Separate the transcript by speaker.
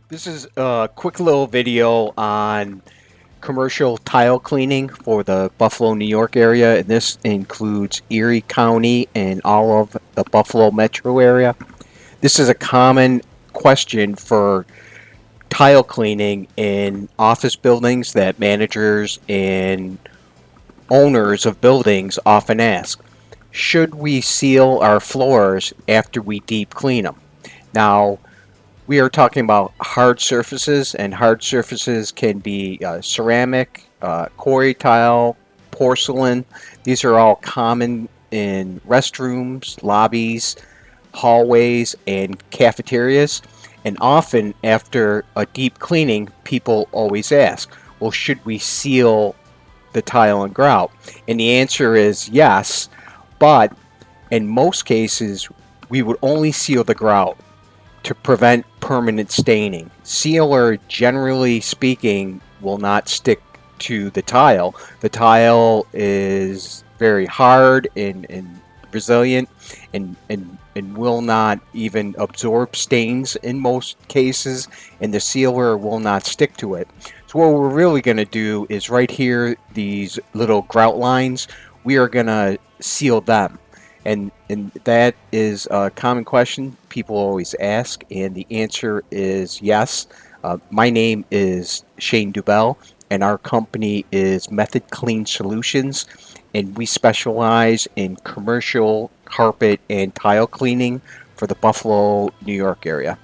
Speaker 1: This is a quick little video on commercial tile cleaning for the Buffalo, New York area, and this includes Erie County and all of the Buffalo metro area. This is a common question for tile cleaning in office buildings that managers and owners of buildings often ask. Should we seal our floors after we deep clean them? Now, we are talking about hard surfaces, and hard surfaces can be ceramic, quarry tile, porcelain. These are all common in restrooms, lobbies, hallways, and cafeterias. And often, after a deep cleaning, people always ask, well, should we seal the tile and grout? And the answer is yes, but in most cases, we would only seal the grout to prevent permanent staining. Sealer, generally speaking, will not stick to the tile. The tile is very hard and resilient and will not even absorb stains in most cases, and the sealer will not stick to it. So what we're really going to do is right here, these little grout lines, we are going to seal them. And that is a common question people always ask, and the answer is yes. My name is Shane Dubell, and our company is Method Clean Solutions, and we specialize in commercial carpet and tile cleaning for the Buffalo, New York area.